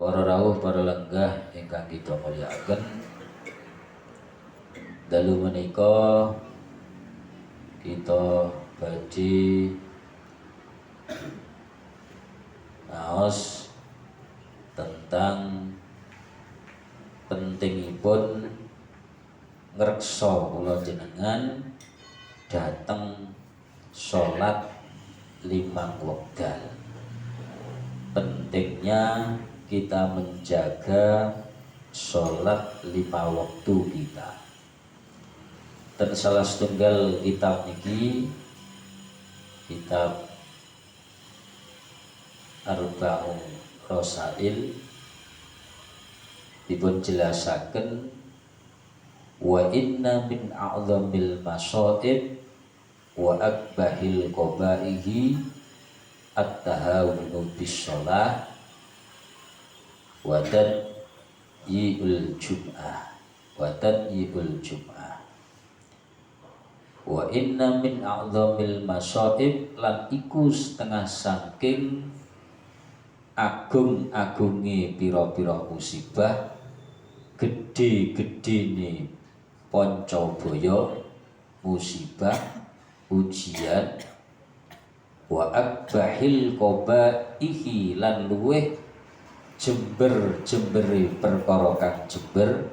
Para rawuh para lenggah ingkang kita mulyakaken, dalu menika kita badhe naos tentang pentingipun ngreksa kula jenengan dateng salat limang wekdal. Pentingnya kita menjaga sholat 5 waktu kita. Dan salah setunggal kitab niki, kitab Arba'un Rasail, dipun jelasaken wa inna min a'zamil masaib wa akbahil qabaihi at-tahawunu bis-shalah wa tadyi'ul jum'ah wa inna min a'zamil masaib, lan iku setengah saking agung-agunge pira-pira musibah, gede-gedene pancabaya musibah ujian, wa akbahil qabaihi, lan luweh jember-jembere perkara kang jember,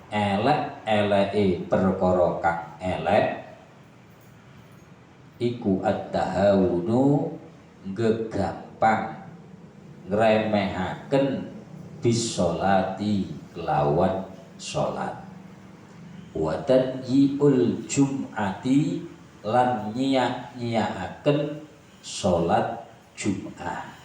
elek-eleke perkara kang elek, iku at-tahawunu gegampang ngremehaken bisolati lawan salat, wa tadyi'ul jum'ati, lan nyiak-nyiakaken salat Jum'ah,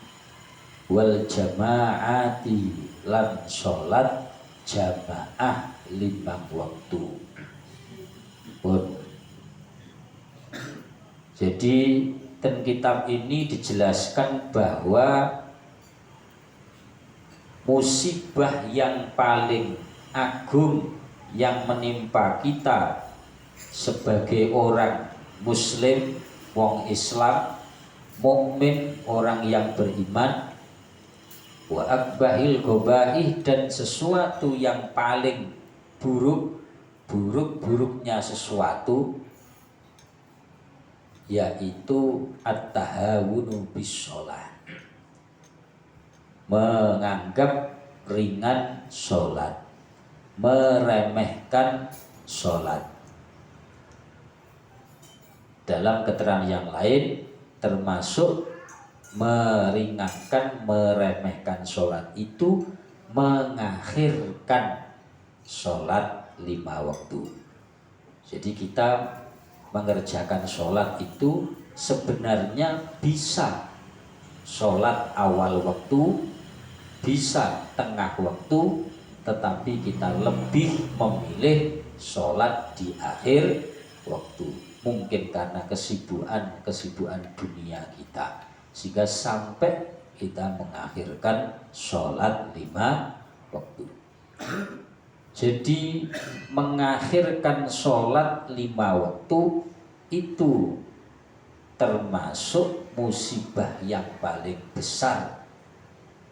wal jama'ati, lan salat jamaah 5 waktu pun. Jadi dalam kitab ini dijelaskan bahwa musibah yang paling agung yang menimpa kita sebagai orang Muslim, wong Islam, mukmin, orang yang beriman, wa akbahil ghabaih, dan sesuatu yang paling buruknya sesuatu, yaitu at-tahawunu bis-shalah, menganggap ringan sholat, meremehkan sholat. Dalam keterangan yang lain, termasuk meringankan, meremehkan sholat itu mengakhirkan sholat 5 waktu. Jadi kita mengerjakan sholat itu sebenarnya bisa sholat awal waktu, bisa tengah waktu, tetapi kita lebih memilih sholat di akhir waktu. Mungkin karena kesibukan dunia kita, sehingga sampai kita mengakhirkan sholat 5 waktu. Jadi mengakhirkan sholat 5 waktu itu termasuk musibah yang paling besar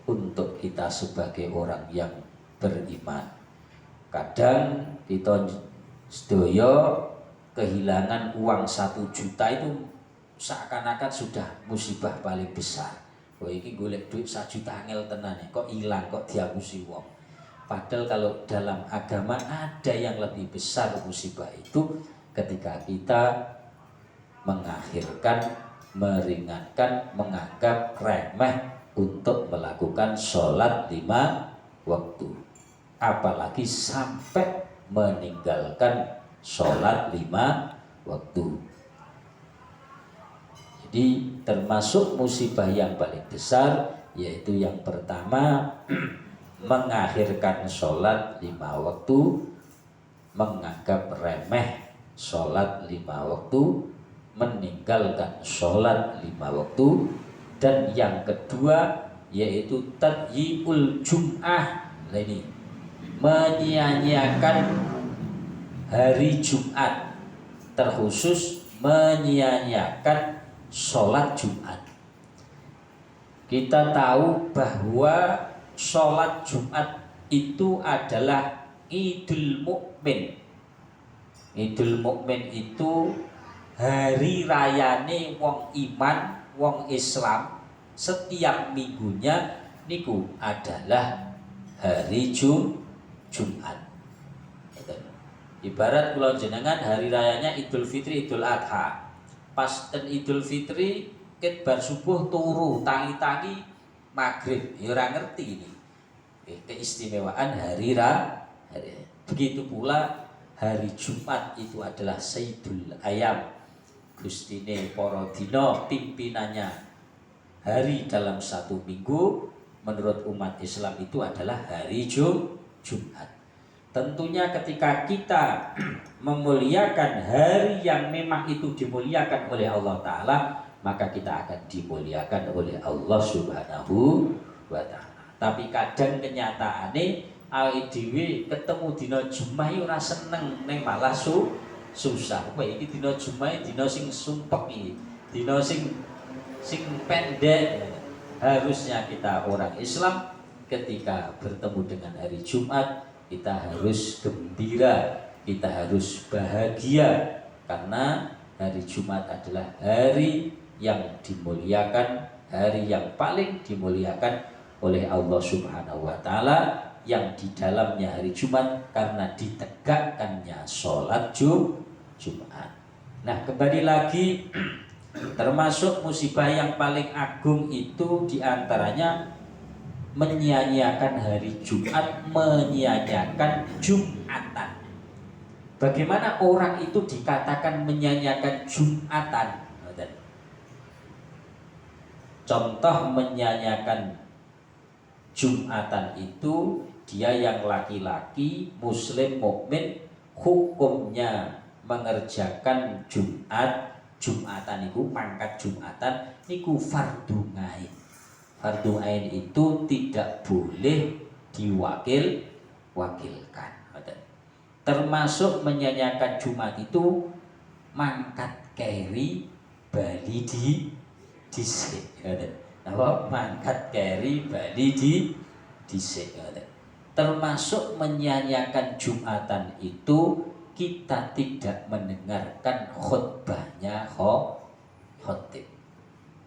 untuk kita sebagai orang yang beriman. Kadang kita sedaya kehilangan uang 1 juta itu seakan-akan sudah musibah paling besar. Kok iki golek duit 1 juta angel tenan, kok hilang, kok diapusi wong. Padahal kalau dalam agama ada yang lebih besar musibah itu ketika kita mengakhirkan, meringankan, menganggap remeh untuk melakukan sholat 5 waktu, apalagi sampai meninggalkan sholat 5 waktu. Jadi termasuk musibah yang paling besar, yaitu yang pertama mengakhirkan sholat 5 waktu, menganggap remeh sholat 5 waktu, meninggalkan sholat 5 waktu. Dan yang kedua yaitu tadyi'ul jum'ah, ini menyia-nyiakan hari Jumat, terkhusus menyia-nyiakan sholat Jumat. Kita tahu bahwa sholat Jumat itu adalah Idul Mukmin. Idul Mukmin itu hari rayane wong iman, wong Islam. Setiap minggunya niku adalah hari Jumat. Ibarat kula jenengan hari rayanya Idul Fitri, Idul Adha. Pas Idul Fitri ket bar subuh turu tangi-tangi maghrib, ya ora ngerti ini. Keistimewaan hari hari. Begitu pula hari Jumat itu adalah Sayyidul Ayam. Gustine para dina pimpinannya hari dalam satu minggu. Menurut umat Islam itu adalah hari Jumat. Tentunya ketika kita memuliakan hari yang memang itu dimuliakan oleh Allah Ta'ala, maka kita akan dimuliakan oleh Allah Subhanahu wa Ta'ala. Tapi kadang kenyataane awake dhewe ketemu dina Jumat ora seneng, ning malah susah. Kowe iki dina Jumat dina sing sumpek iki, dina sing pendek. Harusnya kita orang Islam ketika bertemu dengan hari Jumat, kita harus gembira, kita harus bahagia, karena hari Jumat adalah hari yang dimuliakan, hari yang paling dimuliakan oleh Allah Subhanahu wa Ta'ala, yang di dalamnya hari Jumat karena ditegakkannya sholat Jumat. Nah, kembali lagi, termasuk musibah yang paling agung itu diantaranya menyia-nyiakan hari Jumat, menyia-nyiakan Jumatan. Bagaimana orang itu dikatakan menyia-nyiakan Jumatan? Contoh menyia-nyiakan Jumatan itu dia yang laki-laki Muslim mukmin, hukumnya mengerjakan Jumatan itu, mangkat Jumatan niku fardu ain. Fardu ain itu tidak boleh diwakilkan. Termasuk menyanyikan Jumat itu mangkat keri bali dhisik. Napa mangkat keri bali dhisik. Termasuk menyanyikan Jumatan itu kita tidak mendengarkan khutbahnya khotib.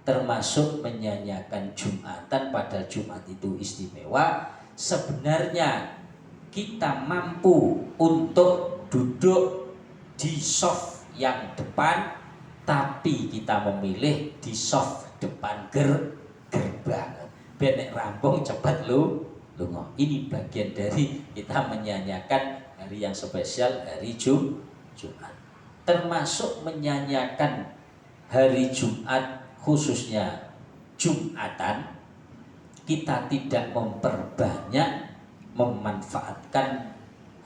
Termasuk menyanyikan Jumatan pada Jumat itu istimewa. Sebenarnya kita mampu untuk duduk di soft yang depan, tapi kita memilih di soft depan gerbang. Benek rampung cepat lunga. Ini bagian dari kita menyanyikan hari yang spesial, hari Jumat. Termasuk menyanyikan hari Jumat, khususnya Jumatan, kita tidak memperbanyak memanfaatkan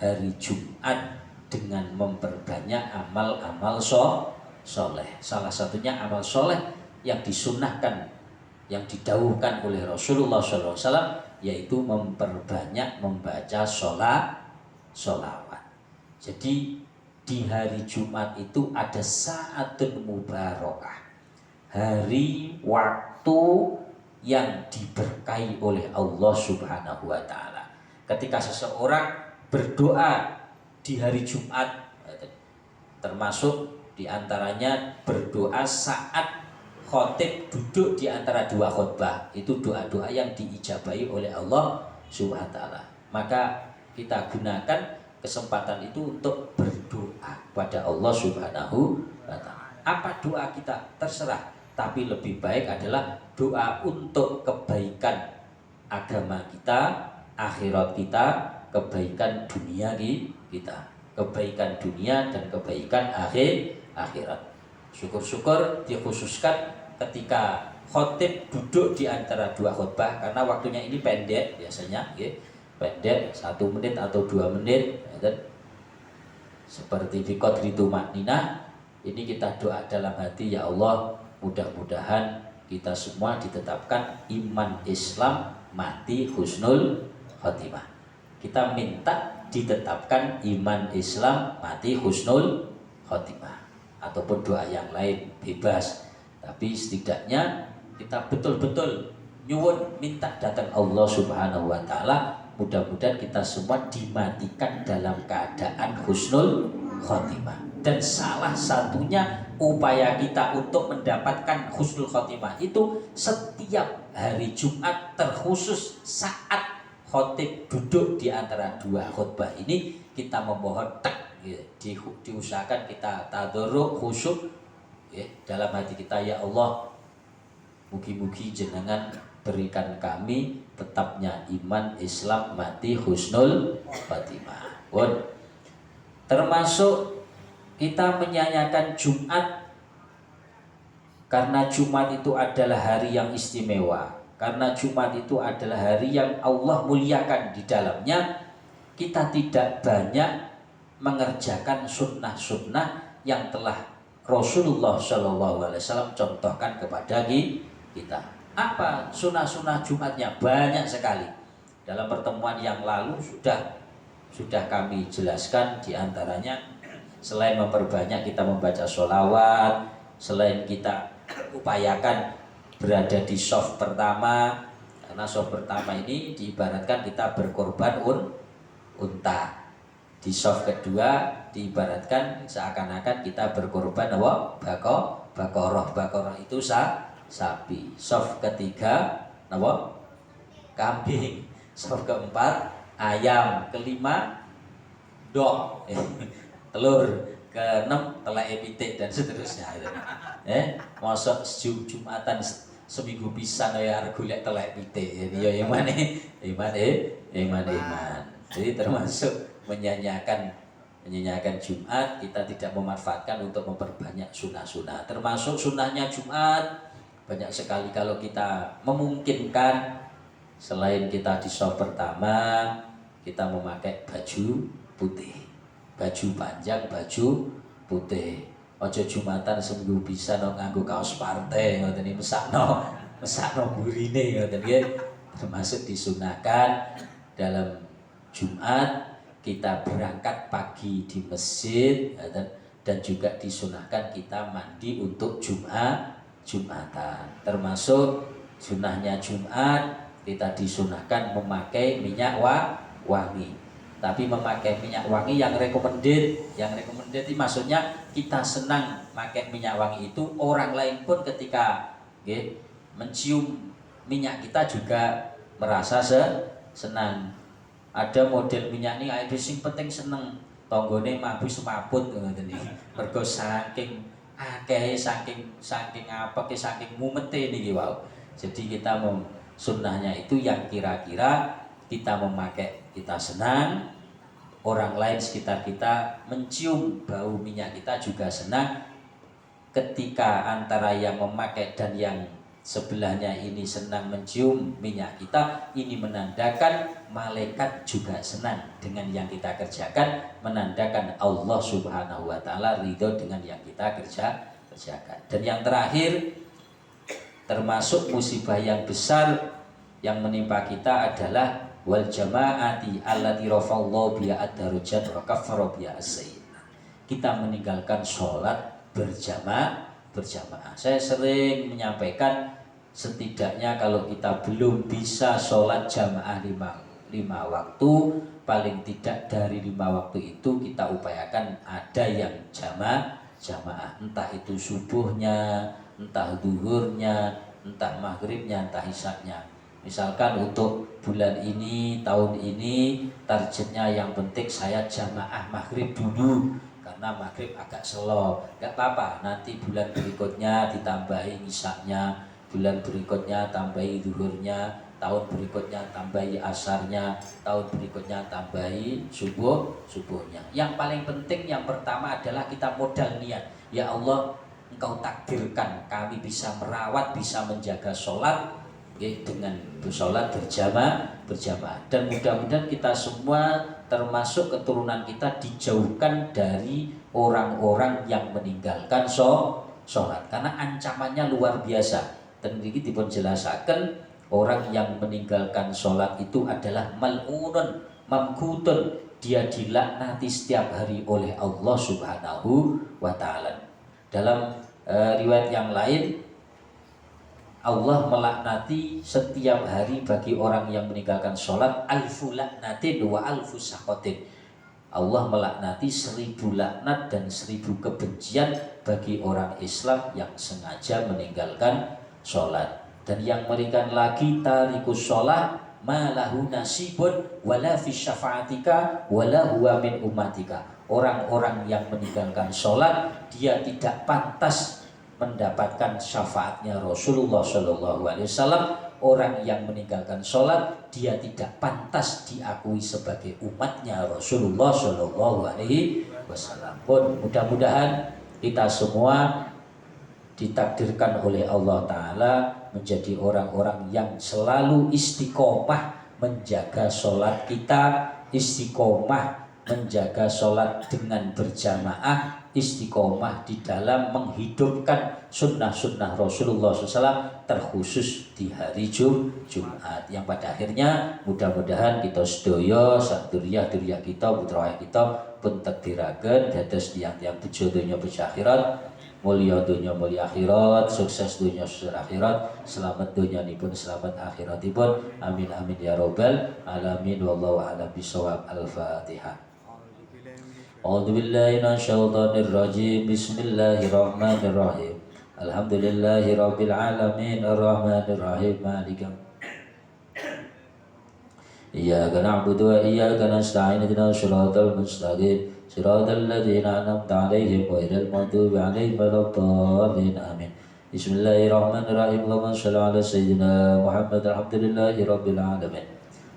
hari Jumat dengan memperbanyak amal-amal soleh. Salah satunya amal soleh yang disunnahkan, yang didhawuhkan oleh Rasulullah SAW, yaitu memperbanyak membaca sholawat. Jadi di hari Jumat itu ada saatun mubarakah, hari waktu yang diberkahi oleh Allah Subhanahu wa Ta'ala. Ketika seseorang berdoa di hari Jumat, termasuk diantaranya berdoa saat khotib duduk di antara dua khutbah, itu doa-doa yang diijabahi oleh Allah Subhanahu wa Ta'ala. Maka kita gunakan kesempatan itu untuk berdoa pada Allah Subhanahu wa Ta'ala. Apa doa kita terserah, tapi lebih baik adalah doa untuk kebaikan agama kita, akhirat kita, kebaikan dunia kita, kebaikan dunia dan kebaikan akhirat. Syukur-syukur dikhususkan ketika khotib duduk di antara dua khutbah, karena waktunya ini pendek biasanya, pendek 1 menit atau 2 menit. Seperti di qadri tumakninah, ini kita doa dalam hati, ya Allah, mudah-mudahan kita semua ditetapkan iman Islam mati husnul khotimah. Kita minta ditetapkan iman Islam mati husnul khotimah, ataupun doa yang lain bebas. Tapi setidaknya kita betul-betul nyuwun minta datang Allah Subhanahu wa taala, mudah-mudahan kita semua dimatikan dalam keadaan husnul khotimah. Dan salah satunya upaya kita untuk mendapatkan husnul khotimah itu setiap hari Jumat, terkhusus saat khotib duduk di antara dua khutbah ini, kita memohon diusahakan kita tadarruk khusyuk dalam hati kita. Ya Allah, mugi-mugi jenengan berikan kami tetapnya iman Islam mati husnul khotimah. Termasuk kita menyanyikan Jumat karena Jumat itu adalah hari yang istimewa, karena Jumat itu adalah hari yang Allah muliakan di dalamnya. Kita tidak banyak mengerjakan sunnah-sunnah yang telah Rasulullah SAW contohkan kepada kita. Apa sunnah-sunnah Jumatnya? Banyak sekali. Dalam pertemuan yang lalu sudah kami jelaskan, diantaranya selain memperbanyak kita membaca sholawat, selain kita upayakan berada di shaf pertama, karena shaf pertama ini diibaratkan kita berkorban unta. Di shaf kedua diibaratkan seakan-akan kita berkorban bakoroh itu sapi. Shaf ketiga kambing. Shaf keempat ayam. Kelima dok telur. Keenam telek pitik dan seterusnya. Mosok Jumatan seminggu pisan ya arep golek telek pitik. Ya iman. Jadi termasuk menyanyiakan Jumat, kita tidak memanfaatkan untuk memperbanyak sunnah-sunnah. Termasuk sunnahnya Jumat banyak sekali kalau kita memungkinkan, selain kita di shaf pertama, kita memakai baju putih, baju panjang, baju putih. Ojo Jumatan seminggu bisa nganggo kaos partai ngoten iki mesakno burine ngoten nggih. Termasuk disunahkan dalam Jumat kita berangkat pagi di masjid, dan juga disunahkan kita mandi untuk Jumatan. Termasuk sunahnya Jumat kita disunahkan memakai minyak wangi. Tapi memakai minyak wangi yang recommended itu maksudnya kita senang pakai minyak wangi itu, orang lain pun ketika mencium minyak kita juga merasa senang. Ada model minyak ini ae sing penting seneng tanggane mabus semaput ngoten iki. Mergo saking akeh saking apeke saking mumete niki wau. Jadi kita sunnahnya itu yang kira-kira kita memakai kita senang, orang lain sekitar kita mencium bau minyak kita juga senang. Ketika antara yang memakai dan yang sebelahnya ini senang mencium minyak kita, ini menandakan malaikat juga senang dengan yang kita kerjakan, menandakan Allah Subhanahu wa taala ridho dengan yang kita kerjakan. Dan yang terakhir, termasuk musibah yang besar yang menimpa kita adalah wal jamaati allati rafa'allahu biha ad-darajat wa kaffara biha as-sayyi'at. Kita meninggalkan sholat berjamaah. Saya sering menyampaikan, setidaknya kalau kita belum bisa sholat jamaah lima waktu, paling tidak dari 5 waktu itu kita upayakan ada yang jamaah, entah itu subuhnya, entah duhurnya, entah maghribnya, entah isyaknya. Misalkan untuk bulan ini, tahun ini targetnya yang penting saya jamaah maghrib dulu, karena maghrib agak slow, gak apa-apa, nanti bulan berikutnya ditambahi isyaknya, bulan berikutnya tambahi zuhurnya, tahun berikutnya tambahi asarnya, tahun berikutnya tambahi subuhnya. Yang paling penting yang pertama adalah kita modal niat. Ya Allah, Engkau takdirkan kami bisa merawat, bisa menjaga sholat dengan sholat berjamaah, dan mudah-mudahan kita semua termasuk keturunan kita dijauhkan dari orang-orang yang meninggalkan sholat, karena ancamannya luar biasa. Dan ini dipun jelasaken, orang yang meninggalkan sholat itu adalah mal'unun mamkutun, dia dilaknati setiap hari oleh Allah Subhanahu wa ta'ala. Dalam riwayat yang lain, Allah melaknati setiap hari bagi orang yang meninggalkan sholat alfu laknatin wa alfu sakotin. Allah melaknati 1000 laknat dan 1000 kebencian bagi orang Islam yang sengaja meninggalkan sholat. Dan yang meringan lagi tarikus sholat malahu nasibun wala fi syafa'atika wala huwa min umatika. Orang-orang yang meninggalkan sholat dia tidak pantas mendapatkan syafaatnya Rasulullah Shallallahu Alaihi Wasallam. Orang yang meninggalkan sholat dia tidak pantas diakui sebagai umatnya Rasulullah Shallallahu Alaihi Wasallam. Pun mudah-mudahan kita semua ditakdirkan oleh Allah Ta'ala menjadi orang-orang yang selalu istiqomah menjaga sholat kita, istiqomah menjaga sholat dengan berjamaah, istiqomah di dalam menghidupkan sunnah-sunnah Rasulullah SAW terkhusus di hari Jumat, yang pada akhirnya mudah-mudahan kita sedaya saduriyah-duriyah kita, putra kita pun takdiraken dados tiyang-tiyang bejo donya bejo akhirat, mulia dunia mulia akhirat, sukses dunia sukses akhirat, selamat dunia nipun selamat akhiratipun, amin amin ya robbal alamin. Wallahu a'lam bishawab. Al-Fatihah. A'udzu billahi minasyaitonir rajim. Bismillahirrahmanirrahim. Alhamdulillahi rabbil alamin arrahmanir rahim maliki iyyaka na'budu wa iyyaka nasta'in ihdinas siratal mustaqim siratal ladzina an'amta 'alaihim ghairil maghdubi 'alaihim waladdallin amin. Bismillahirrahmanirrahim. Allahumma shalli 'ala sayyidina Muhammad. Alhamdulillahi rabbil alamin.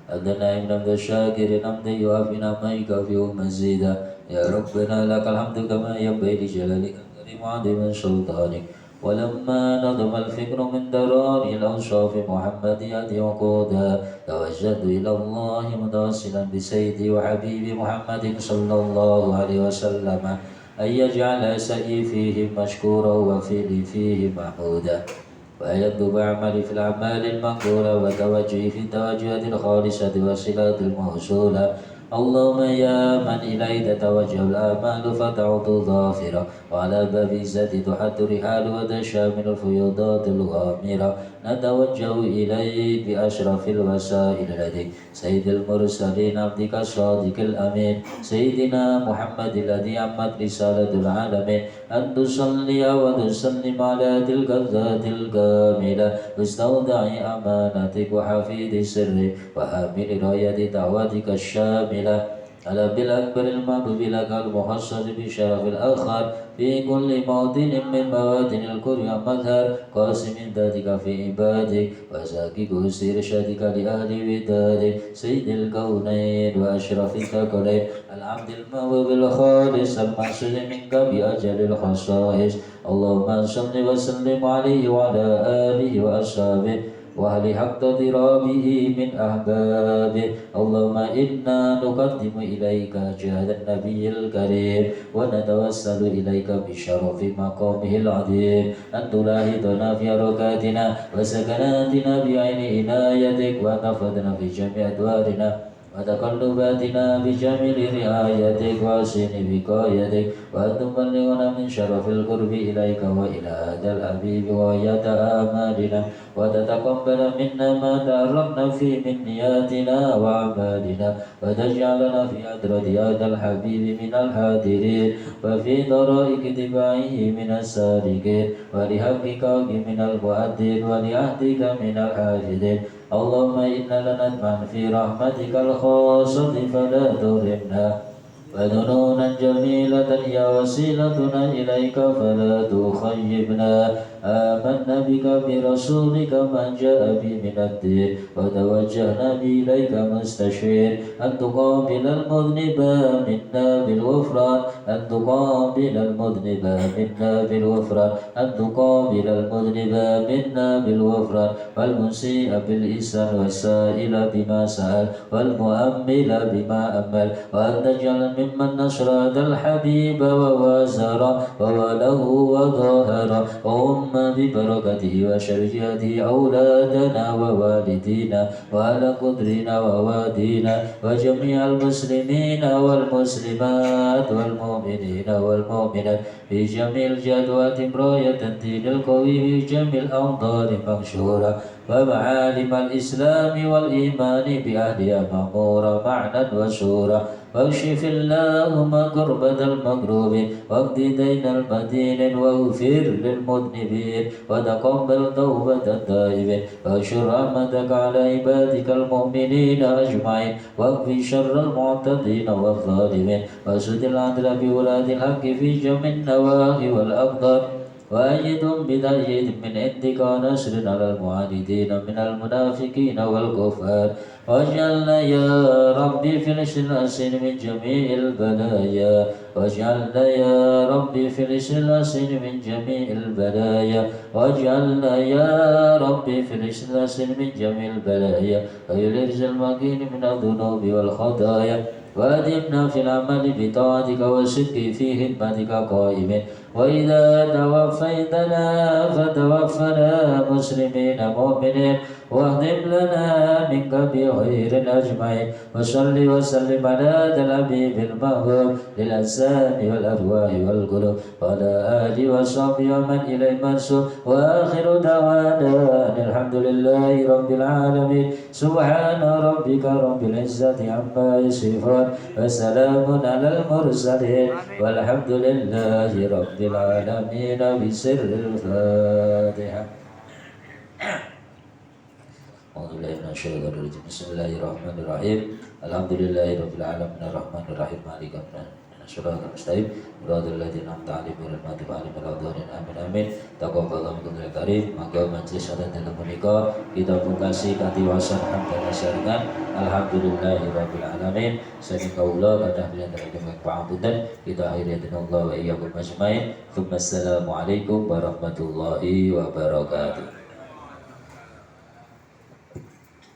Adana inna syakirin amdi yuafina ma yukafi'u mazida. Ya Rabbana lakal hamdu kama yanbaghi li jalalika karim 'azimi sultanik. ولما نظم الفكر من درار الأوصاف محمدية وقودا توجهت إلى الله متوسلا بسيدي وحبيبي محمد صلى الله عليه وسلم أن يجعل سعي فيه مشكورا وفعلي فيه محمودا ويكتب عملي في الأعمال المقبولة وتوجهي في التوجهات الخالصة والصلات الموصولة. اللهم يا من إليه تتوجه الآمال فتعود ظافرة وعلى باب العزة تحد رحال وتشامل الفيوضات الغامرة نتوجه إليك بأشرف الوسائل لديك سيد المرسلين عبدك الصادق الأمين سيدنا محمد الذي عمت رسالة العالمين أن تصلي وتسلم على تلك الذات الكاملة مستودع أمانتك وحفيظ سرك وحامل راية دعوتك الشاملة على بالأكبر المحبوب لك المحصل بشرف الآخر في كل موطن من مواطن الكرم والمظهر قاسم ذاتك في عبادك وزاكي كرسي رشادك لأهل ودادك سيد الكونين وأشرف الثقلين العبد الموهوب الخالص المحصول منك بأجل الخصائص. اللهم صل وسلم عليه وعلى آله وأصحابه وأهل حق ضرابه من أحبابه. اللهم إنا نقدم إليك جهد النبي الكريم ونتوسل إليك بشرف مقامه العظيم أن تلاحظنا في حركاتنا وسكناتنا بعين عنايتك وتحفظنا في جميع أدوارنا وتقلباتنا بجميل رعايتك وحسن وقايتك وأن تبلغنا من شرف القرب إليك وإلى هذا الحبيب وغاية آمالنا وتتقبل منا ما تعرفنا فيه من نياتنا وأعمالنا وتجعلنا في حضرة هذا الحبيب من الحاضرين وفي طرائق اتباعه من السالكين ولحقك من المؤدين ولعهدك من الحافظين. اللهم إنا لنطمع في رحمتك الخاصة فلا تهرمنا وذنونا جميلة يا وسيلتنا إليك فلا تخيبنا. آمنا بك برسولك من جاء به من الدين وتوجهنا إليك مستشير أن تقابل المذنب منا بالغفران أن تقابل المذنب منا بالغفران أن تقابل المذنب منا بالغفران والمسيء بالإحسان والسائل بما سأل والمؤمل بما أمل وأن تجعل ممن نصر هذا الحبيب ووازر ووله وظاهر ببركته وشرجته أولادنا ووالدينا وعلى قدرنا ووادينا وجميع المسلمين والمسلمات والمؤمنين والمؤمنات في جميع الجدوات راية الدين القوي في جميع الأوطان منشورة ومعالم الإسلام والإيمان بأهلها مأمورة معنى وشورى واكشف اللهم كربة المكروبين واقض دين المدين واغفر للمذنبين وتقبل توبة التائبين وانشر رحمتك على عبادك المؤمنين أجمعين واكف شر المعتدين والظالمين واسد العدل بولاة الحق في جميع النواحي والأقدار وأيدهم بتأييد من عندك ونصر على المعاندين من المنافقين والكفار واجعلنا يا ربي في الإخلاص من جميع البلايا واجعلنا يا ربي في الإخلاص من جميع البلايا واجعلنا يا ربي في الإخلاص من جميع البلايا ويلرز المكين من الذنوب والخطايا وأدمنا في العمل بطاعتك والصدق في خدمتك قائمين وإذا توفيتنا فتوفنا مسلمين مؤمنين واهدم لنا منك بخير أجمعين وصل وسلم على الحبيب المهبوب للأجسام والأرواح والقلوب وعلى آله وصحبه ومن إليه منسوب وآخر دعوانا أن الحمد لله رب العالمين سبحان ربك رب العزة عما يصفون وسلام على المرسلين والحمد لله رب العالمين بسر الفاتحة. أعوذ بالله من الشيطان الرجيم بسم الله الرحمن الرحيم الحمد لله رب العالمين الرحمن الرحيم مالك يوم الدين الصراط المستقيم صراط الذين أنعمت عليهم غير المغضوب عليهم ولا الضالين amin amin taqabbalallahu minkum ya karim mangga majelis salat dalam menika kita pungkasi kanthi wasan hamdan saringan alhamdulillahirabbil alamin saking kaula kathah piyantuning pangapunten kita akhiri Allah wa iyyakum ajmain. Assalamualaikum warahmatullahi wabarakatuh.